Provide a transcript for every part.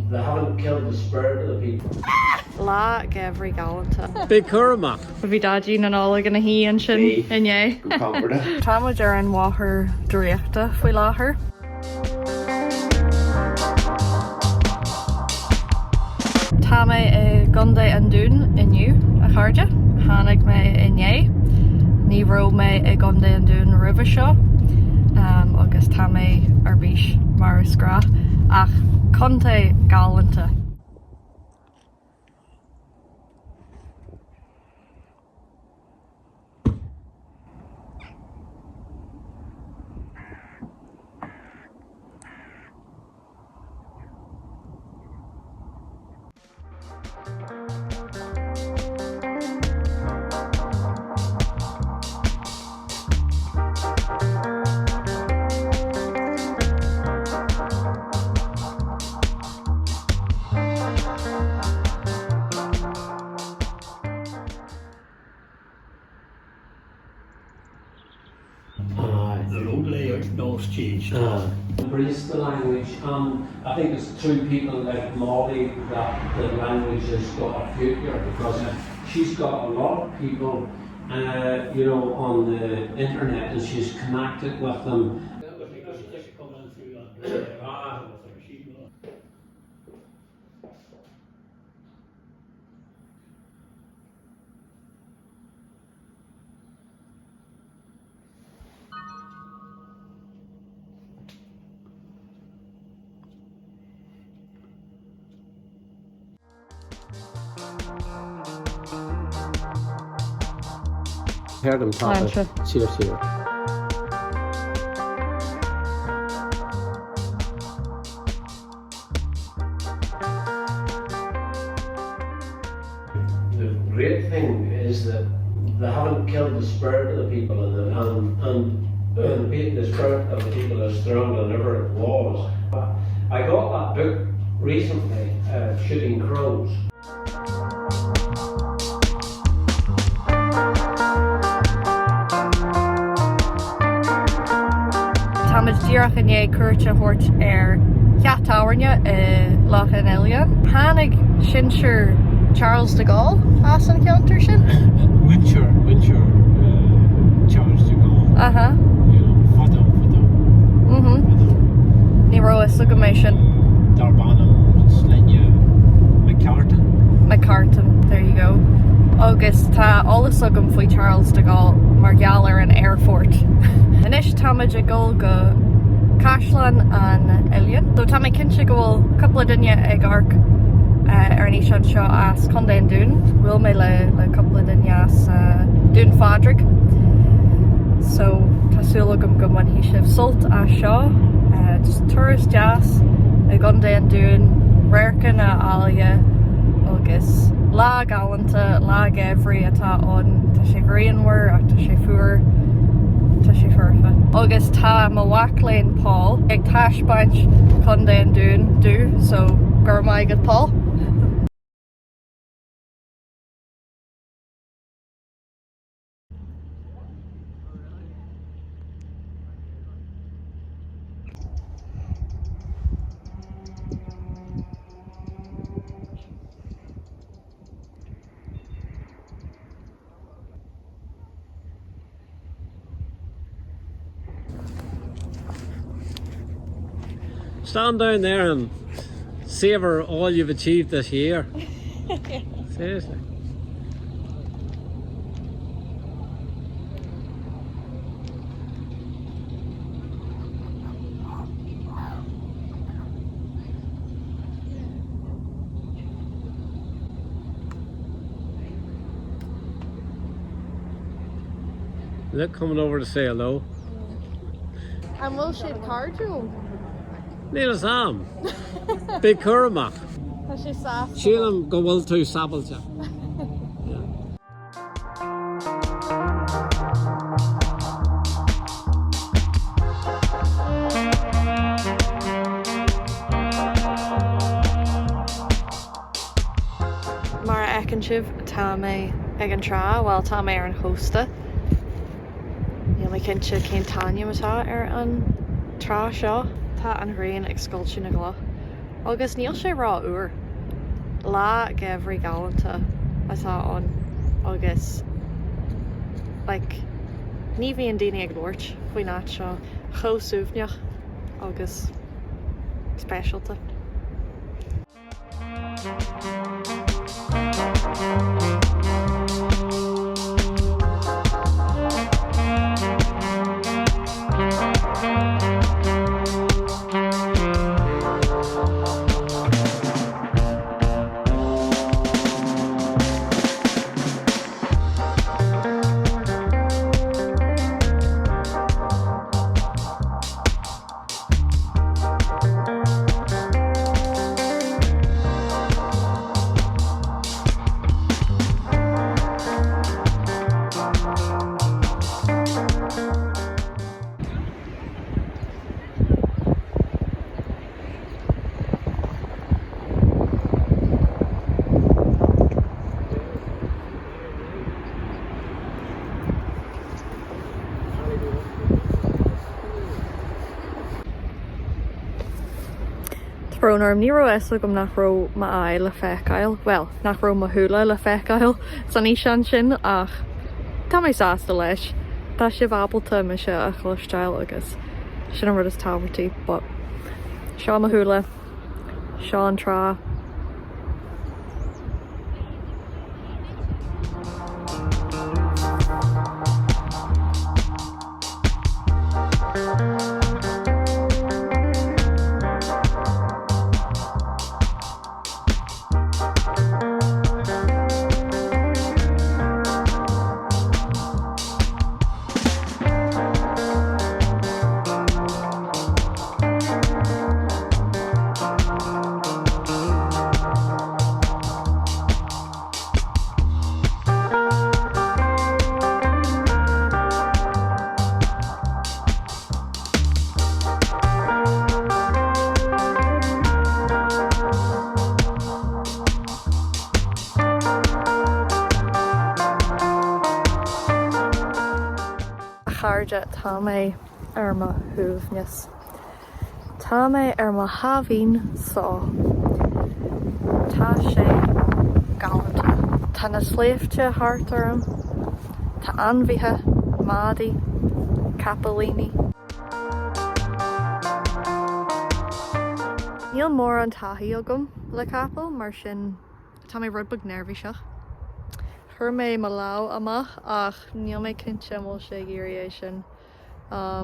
they haven't killed the spirit of the people. La gContae gContae. Big Curragh. Bhí dadín an Loughinisland sin inné. Conradh. Táid ar an máthair draíochta faoi láthair. Tá mé i gContae an Dúin inniu a chairde. Tháinig mé inné. Ní raibh mé i gContae an Dúin roimhe seo. Agus tá mé ar bís mar scrá ach cnoc galanta. The road layout knows changed. Embrace the language, and I think it's through people like Molly that the language has got a future, because she's got a lot of people, you know, on the internet, and she's connected with them. Heard them talking. Cheers. The great thing is that they haven't killed the spirit of the people, and the spirit of the people is stronger than ever it was. I got that book recently, Shooting Crows. Táid díreach inné cuairte thuirt ar cheatáhairne i Loughinisland. Tháinig sin siúr Charles de Gaulle as an ceantar sin? Wincher, Charles de Gaulle. Fado. Ní raibh is go sin. Darbanum, Slenya, McCartan, there you go. Agus tá álas agam faoi Charles de Gaulle mar gheall ar an airport. Inis táid a ggóil go Caisleán Nua. Dó tá mé cinse go bhfuil coppla duine ag arc ar níos an seo as Conradh an Dúin. Bhfuil mé le coppla duine as Dúin Fadrig. So tásúla agam go man hí sibh sult as seo. Just tourist jazz ag Conradh an Dúin, réirce na Ailge agus lá galanta, lá gContae atá ón. Tá sé grianmhar ach tá sé fuair. Tá sé furfa. Agus tá mo Waachlainn Paul ag taispaint Conradh an Dúin dú, so gur maigad Paul. Stand down there and savour all you've achieved this year. Seriously. Look, coming over to say hello. And will she card you? Níl sam. Big Curragh. Tá sé sas. Sílam go bhfuil tú sabalta. Mar ecin sibh tá mé ag an trá bhil tá mé ar an hósta. Níl mé cinse cén taine atá ar an trá seo. Tá an raon ag scoiltiú na glo. Agus níl sé rá uair. Lá gabhraí galanta atá an agus ní bhíon daoine ag Boirche faoi náit seo chomh agus specialta. Brónarm ní raibh easla nach raibh ma ail le feiceáil, well, nach raibh ma thula le feiceáil san ní sin ach tá mé sásta leis. Tá sibh ábalta me se a chluisteáil agus sin an rud is táhairtaí, but seo ma thula, seo an trá. Chairde tá mé ar ma thuamhneas. Tá mé ar ma haimhín sá. Tá sé galanta. Tá na sléifte thart orm. Tá anmhíthe, mádaí, capalíní. Níl mór an taithí agam le capal mar sin tá mé rud bag nervhíseach. Thur mé ma lá amach ach níl mé cinse mó sé géirí sin tá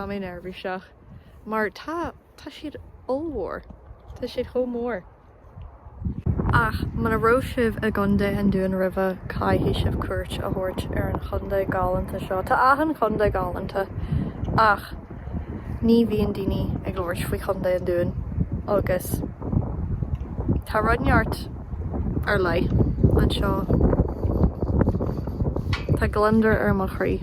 mé nervhíseach. Mar tá siad ómhór. Tá siad chomór. Ach, man a ró sibh a gContae an Dúin ribh caithfí sibh cuairt a thabhairt ar an chondae galanta seo. Tá aithin chondae galanta ach ní bhíon daoine ag labhairt faoi chondae an Dúin agus tá rudneart ar lei an seo. Tá glandar ar mo chroí.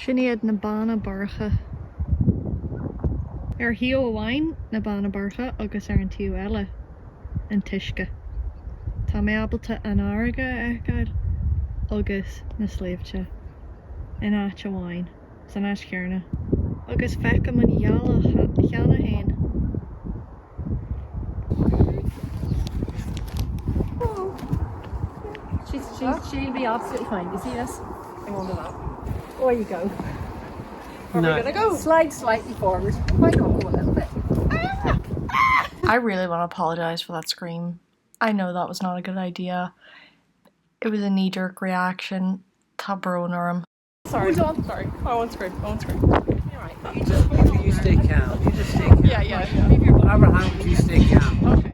Sin iad na Beanna Boirche. Ar Íochtar na Beanna Boirche agus ar an tíú eile an tuisce. Tá mé ábalta an áirige eáil agus na sléibte in áit amháin san áit cearna. Agus feicim an cheanna hain. She'll be absolutely fine. You see this? Hang on to that. There you go. Where are we gonna go? Slide slightly forward. Why not go a little bit? I really want to apologise for that scream. I know that was not a good idea. It was a knee-jerk reaction. Tá brónarm. Sorry. Sorry. I won't scream. You're right. You stay calm. You just stay calm. Yeah. Whatever happens, you stay calm. Okay.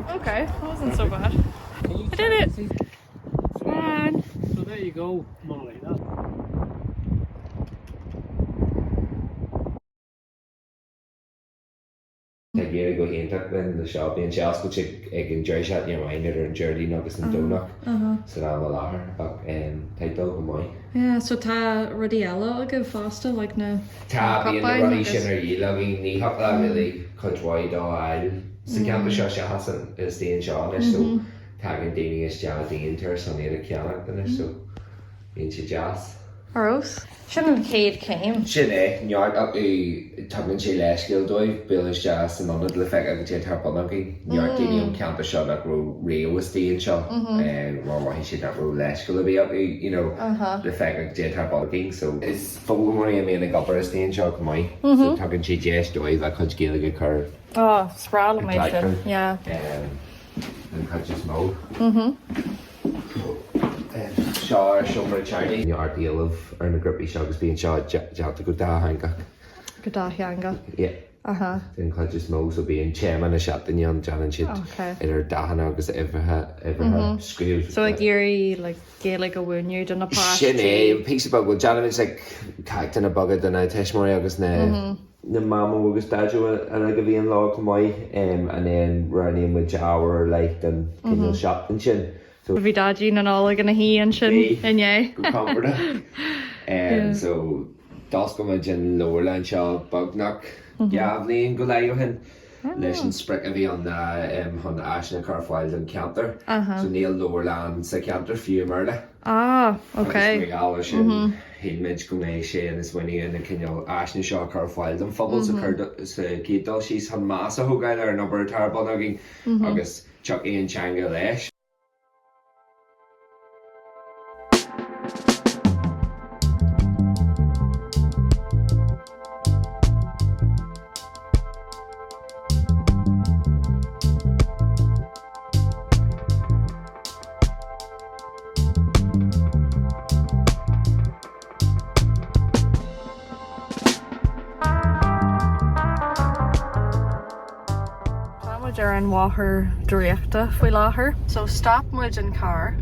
perfect. Okay, that wasn't so bad. I did it. Man. So there you go, Molly. Tá géir go héintach linn na seo bíonn sé ascailte ag an deir seat níor main ar an Jardín agus an Dúnach sa rá láthair ach taidal go maiid. Yeah, so tá rudí eile a go fásta like na Tá bíonn na ruí sin ar díla bhí ní hapla really chuidhhaid á ail sa ceantar seo se hasan is daon seo leis so tá an daoine is dead daontar san éad a ceannach den so bíonn si jazz. Arroz. Sin céad céim. Sin é, neart ach i tugann sé leiscil dóibh bilis jazz an anad le feic agus té tarpanachí neart daoine an ceantar seo nach ró réo is daon seo má maithí sé nach ró leiscil a bhí ach le feic agus té tarpanachí so is fógamóí a mé gabbar is daon seo go maiid so tugann sé déis dóibh a chuid Gaeilge chur Oh, sprála mé sin. Yeah. an chuid just mó. Seo ar siomra charity ní ardíalah ar na grúpaí seo agus bíonn seo dealta go dá Go dá theanga. den chuid just mó so bíonn chairman na seatain an Janan siad ar dahanana agus ihrethe scríúil. So ag géirí like Gaeilge go bhúniú don na pá. Sin é pí bag bhil Janan is ag caitan na bagad den na teismóí agus na mamú agus dáú a go bhíon lá go maiid and then running with Jawar like den cinil seatain sin. Bhí dadí an ála gan na híon sin inné. Conradh. So das go muid an Loughinisland seo bagnach geamhlíonn go leigehin leis an spric a bhí an chun aisna carfáil an ceantar so níl Loughinisland sa ceantar fiú marla. Okay. Ála sin héimiid go méid sé an is bhaine na cinneal aisna seo carfáil an fphobal sa cédal síos an más a thugáil ar an obair tarbannagin agus teach éon teanga leis. Ar an bmháthair draíochta faoi láthair. So stop muid an car.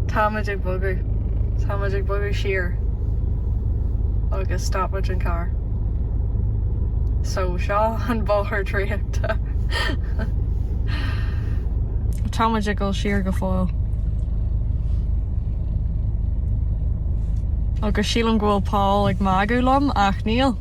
Támuid ag bugadh. Támuid ag bugadh siar. Agus stop muid an car. So seo an bmháthair draíochta. Támuid ag go siar go fáil. Agus sílam ghfuil Paul ag magú lom ach níl.